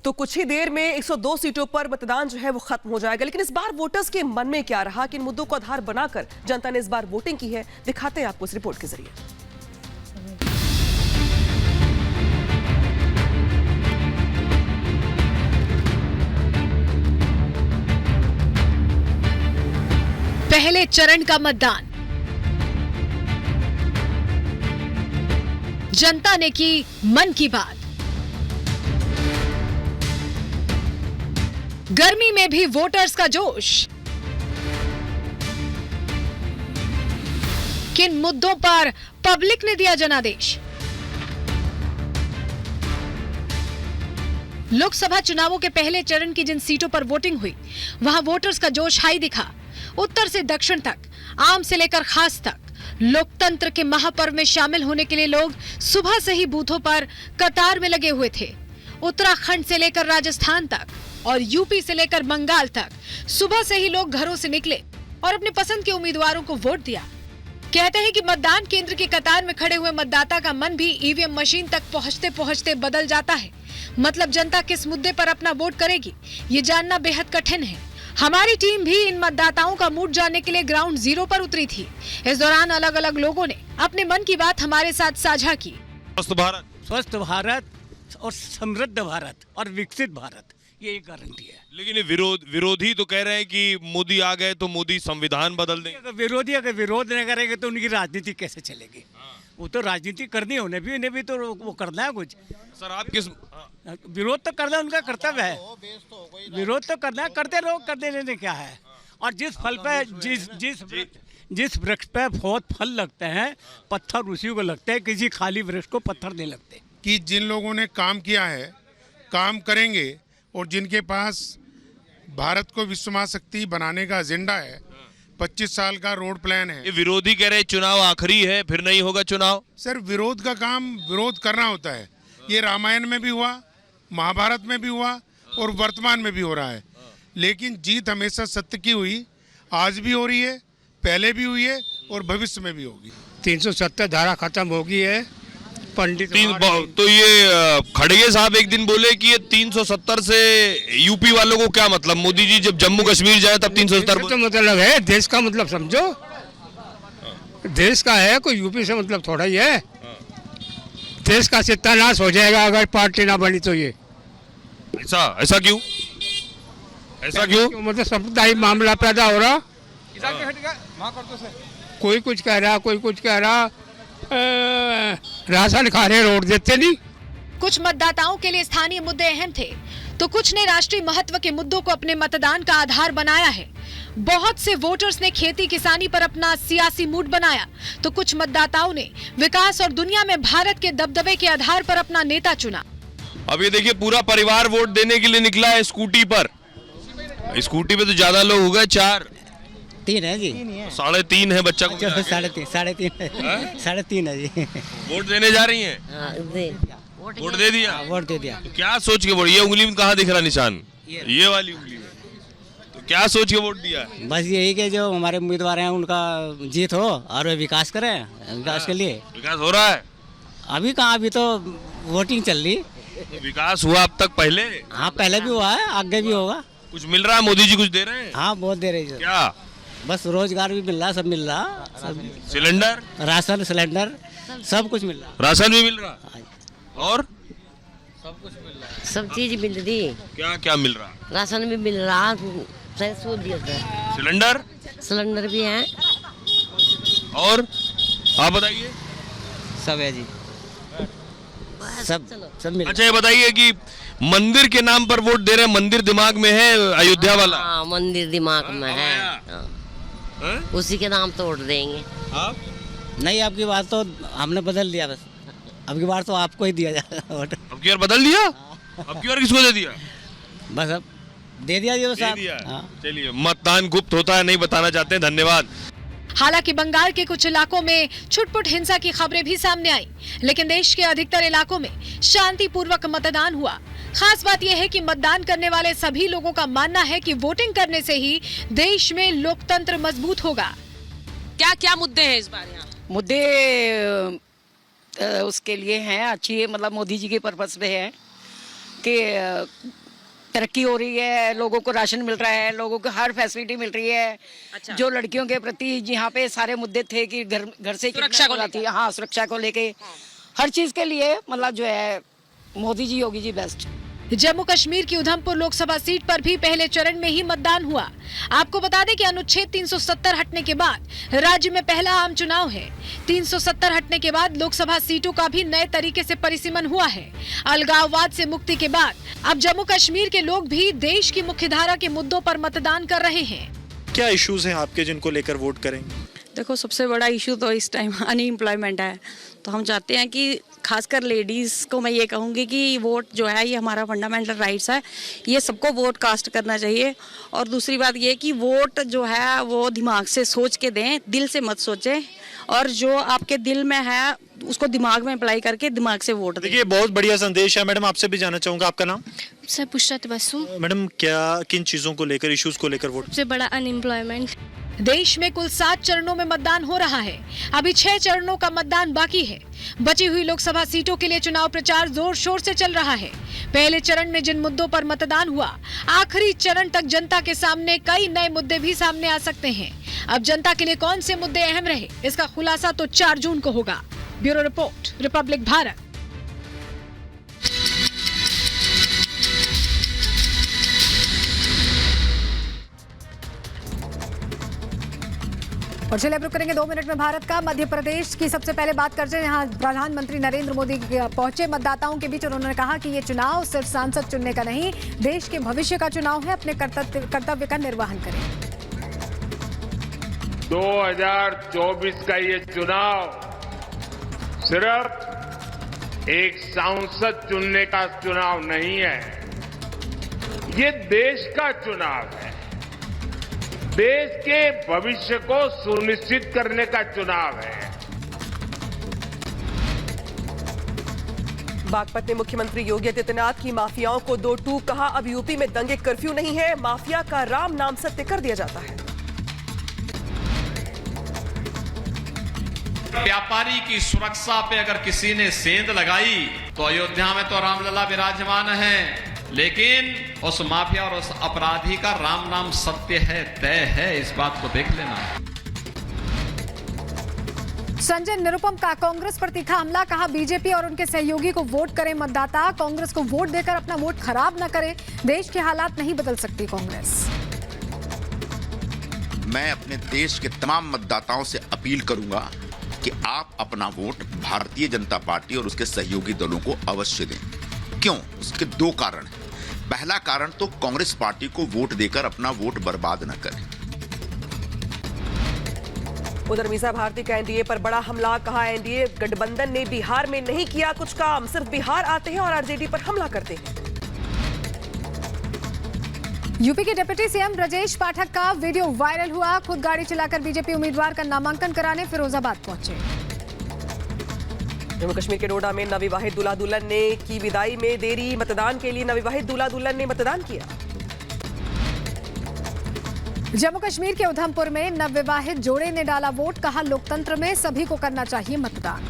तो कुछ ही देर में 102 सीटों पर मतदान जो है वो खत्म हो जाएगा, लेकिन इस बार वोटर्स के मन में क्या रहा, किन मुद्दों को आधार बनाकर जनता ने इस बार वोटिंग की है, दिखाते हैं आपको इस रिपोर्ट के जरिए। पहले चरण का मतदान, जनता ने की मन की बात। गर्मी में भी वोटर्स का जोश, किन मुद्दों पर पब्लिक ने दिया जनादेश। लोकसभा चुनावों के पहले चरण की जिन सीटों पर वोटिंग हुई, वहां वोटर्स का जोश हाई दिखा। उत्तर से दक्षिण तक, आम से लेकर खास तक, लोकतंत्र के महापर्व में शामिल होने के लिए लोग सुबह से ही बूथों पर कतार में लगे हुए थे। उत्तराखंड से लेकर राजस्थान तक और यूपी से लेकर बंगाल तक सुबह से ही लोग घरों से निकले और अपने पसंद के उम्मीदवारों को वोट दिया। कहते हैं कि मतदान केंद्र की कतार में खड़े हुए मतदाता का मन भी ईवीएम मशीन तक पहुंचते पहुंचते बदल जाता है। मतलब जनता किस मुद्दे पर अपना वोट करेगी, ये जानना बेहद कठिन है। हमारी टीम भी इन मतदाताओं का मूड जानने के लिए ग्राउंड जीरो पर उतरी थी। इस दौरान अलग अलग लोगों ने अपने मन की बात हमारे साथ साझा की। स्वस्थ भारत और समृद्ध भारत और विकसित भारत, ये एक गारंटी है। लेकिन ये विरोधी तो कह रहे हैं कि मोदी आ गए तो मोदी संविधान बदल दें। अगर विरोधी अगर विरोध नहीं करेंगे तो उनकी राजनीति कैसे चलेगी? वो तो राजनीति करनी है, उन्हें भी तो वो करना है कुछ। सर आप किस विरोध तो करना उनका कर्तव्य है, विरोध तो करना है, करते रहो, करते रहने क्या है। और जिस फल पे जिस वृक्ष पे बहुत फल लगते हैं, पत्थर उसी को लगते हैं, किसी खाली वृक्ष को पत्थर नहीं लगते। कि जिन लोगों ने काम किया है, काम करेंगे और जिनके पास भारत को विश्व महाशक्ति बनाने का एजेंडा है, 25 साल का रोड प्लान है। ये विरोधी कह रहे हैं चुनाव आखिरी है, फिर नहीं होगा चुनाव। सर विरोध का काम विरोध करना होता है। ये रामायण में भी हुआ, महाभारत में भी हुआ और वर्तमान में भी हो रहा है। लेकिन जीत हमेशा सत्य की हुई, आज भी हो रही है, पहले भी हुई है और भविष्य में भी होगी। 370 धारा खत्म हो गई है। पंडित तो ये खड़गे साहब एक दिन बोले कि ये 370 से यूपी वालों को क्या मतलब, मोदी जी जब जम्मू कश्मीर जाए तब 370 तो मतलब है देश का, मतलब समझो देश का है, कोई यूपी से मतलब थोड़ा ही है। देश का सत्यानाश हो जाएगा अगर पार्टी ना बनी तो। ये ऐसा क्यों मतलब सामुदायिक मामला पैदा हो रहा। कोई कुछ कह रहा, कोई कुछ कह रहा, राशन खा रहे, रोड देते नहीं। कुछ मतदाताओं के लिए स्थानीय मुद्दे अहम थे, तो कुछ ने राष्ट्रीय महत्व के मुद्दों को अपने मतदान का आधार बनाया है। बहुत से वोटर्स ने खेती किसानी पर अपना सियासी मूड बनाया, तो कुछ मतदाताओं ने विकास और दुनिया में भारत के दबदबे के आधार पर अपना नेता चुना। अब ये देखिए पूरा परिवार वोट देने के लिए निकला है स्कूटी पर। स्कूटी पे तो ज्यादा लोग हो गए, 3 है जी, 3.5 है बच्चा को। 3.5 है जी। वोट देने जा रही हैं? वोट दे दिया? वोट दे दिया। तो क्या सोच के वोट, ये उंगली में कहाँ दिख रहा निशान? ये वाली उंगली में। तो क्या सोच के वोट दिया? बस यही कि जो हमारे उम्मीदवार हैं उनका जीत हो और वे विकास करें, विकास के लिए। विकास हो रहा है? अभी कहाँ, अभी तो वोटिंग चल रही। तो विकास हुआ अब तक पहले? हाँ पहले भी हुआ है, आगे भी होगा। कुछ मिल रहा है? मोदी जी कुछ दे रहे हैं? हाँ बहुत दे रहे हैं। क्या? बस रोजगार भी मिल रहा, सब मिल रहा, सिलेंडर, राशन सिलेंडर सब कुछ मिल रहा। राशन भी मिल रहा और सब कुछ मिल रहा, सब चीज मिल रही। क्या क्या मिल रहा? राशन भी मिल रहा, सिलेंडर भी है। और आप बताइए। सब है जी, सब मिल। अच्छा ये बताइए कि मंदिर के नाम पर वोट दे रहे हैं, मंदिर दिमाग में है अयोध्या वाला? हाँ मंदिर दिमाग में है, उसी के नाम तो वोट देंगे। आप? नहीं, आपकी बात तो हमने बदल दिया, बस अब की बार तो आपको ही दिया जाएगा वोट। अब की बार बदल दिया? अब की बार किसको दे दिया? बस अब दे दिया जी, बस आप। चलिए, मतदान गुप्त होता है, नहीं बताना चाहते, धन्यवाद। हालांकि बंगाल के कुछ इलाकों में छुटपुट हिंसा की खबरें भी सामने आई, लेकिन देश के अधिकतर इलाकों में शांतिपूर्वक मतदान हुआ। खास बात यह है कि मतदान करने वाले सभी लोगों का मानना है कि वोटिंग करने से ही देश में लोकतंत्र मजबूत होगा। क्या क्या मुद्दे हैं इस बार यहाँ? मुद्दे उसके लिए हैं अच्छी, मतलब मोदी जी के पर्पस पे है। कि तरक्की हो रही है, लोगों को राशन मिल रहा है, लोगों को हर फैसिलिटी मिल रही है। अच्छा। जो लड़कियों के प्रति यहाँ पे सारे मुद्दे थे कि घर से सुरक्षा को लेके, हाँ सुरक्षा को लेके हर चीज के लिए मतलब जो है मोदी जी योगी जी बेस्ट। जम्मू कश्मीर की उधमपुर लोकसभा सीट पर भी पहले चरण में ही मतदान हुआ। आपको बता दें कि अनुच्छेद 370 हटने के बाद राज्य में पहला आम चुनाव है। 370 हटने के बाद लोकसभा सीटों का भी नए तरीके से परिसीमन हुआ है। अलगाववाद से मुक्ति के बाद अब जम्मू कश्मीर के लोग भी देश की मुख्यधारा के मुद्दों पर मतदान कर रहे हैं। क्या इश्यूज हैं आपके जिनको लेकर वोट करेंगे? देखो, सबसे बड़ा इशू तो इस टाइम अनएम्प्लॉयमेंट है। तो हम चाहते हैं कि खासकर लेडीज़ को मैं ये कहूँगी कि वोट जो है ये हमारा फंडामेंटल राइट्स है, ये सबको वोट कास्ट करना चाहिए। और दूसरी बात ये कि वोट जो है वो दिमाग से सोच के दें, दिल से मत सोचें, और जो आपके दिल में है उसको दिमाग में अप्लाई करके दिमाग से वोट दें। देखिए, बहुत बढ़िया संदेश है। मैडम, आपसे भी जानना चाहूँगा, आपका नाम? सर पुष्ट बसु। मैडम, क्या किन चीज़ों को लेकर, इश्यूज को लेकर वोट? सबसे बड़ा अनएम्प्लॉयमेंट। देश में कुल 7 चरणों में मतदान हो रहा है। अभी 6 चरणों का मतदान बाकी है। बची हुई लोकसभा सीटों के लिए चुनाव प्रचार जोर शोर से चल रहा है। पहले चरण में जिन मुद्दों पर मतदान हुआ, आखिरी चरण तक जनता के सामने कई नए मुद्दे भी सामने आ सकते हैं। अब जनता के लिए कौन से मुद्दे अहम रहे, इसका खुलासा तो 4 जून को होगा। Bureau report, Republic Bharat. और चलिए अब रुक करेंगे 2 मिनट में भारत का। मध्य प्रदेश की सबसे पहले बात करते हैं। यहाँ प्रधानमंत्री नरेंद्र मोदी पहुंचे मतदाताओं के बीच और उन्होंने कहा कि ये चुनाव सिर्फ सांसद चुनने का नहीं, देश के भविष्य का चुनाव है। अपने कर्तव्य का निर्वहन करें। 2024 का ये चुनाव सिर्फ एक सांसद चुनने का चुनाव नहीं है, ये देश का चुनाव है। देश के भविष्य को सुनिश्चित करने का चुनाव है। बागपत में मुख्यमंत्री योगी आदित्यनाथ की माफियाओं को 2 टूक कहा। अब यूपी में दंगे कर्फ्यू नहीं है, माफिया का राम नाम सत्य कर दिया जाता है। व्यापारी की सुरक्षा पे अगर किसी ने सेंध लगाई तो अयोध्या में तो रामलला विराजमान है, लेकिन उस माफिया और उस अपराधी का राम नाम सत्य है, तय है। इस बात को देख लेना। संजय निरुपम का कांग्रेस पर तीखा हमला। कहा बीजेपी और उनके सहयोगी को वोट करें मतदाता, कांग्रेस को वोट देकर अपना वोट खराब न करें। देश के हालात नहीं बदल सकती कांग्रेस। मैं अपने देश के तमाम मतदाताओं से अपील करूंगा कि आप अपना वोट भारतीय जनता पार्टी और उसके सहयोगी दलों को अवश्य दें। क्यों? उसके 2 कारण हैं। पहला कारण तो कांग्रेस पार्टी को वोट देकर अपना वोट बर्बाद न करें। उधर मीसा भारती का एनडीए पर बड़ा हमला। कहा एनडीए गठबंधन ने बिहार में नहीं किया कुछ काम, सिर्फ बिहार आते हैं और आरजेडी पर हमला करते हैं। यूपी के डिप्टी सीएम ब्रजेश पाठक का वीडियो वायरल हुआ। खुद गाड़ी चलाकर बीजेपी उम्मीदवार का नामांकन कराने फिरोजाबाद पहुंचे। जम्मू कश्मीर के डोडा में नवविवाहित दूल्हा दुल्हन ने की विदाई में देरी। मतदान के लिए नवविवाहित दूल्हा दुल्हन ने मतदान किया। जम्मू कश्मीर के उधमपुर में नवविवाहित जोड़े ने डाला वोट। कहा लोकतंत्र में सभी को करना चाहिए मतदान।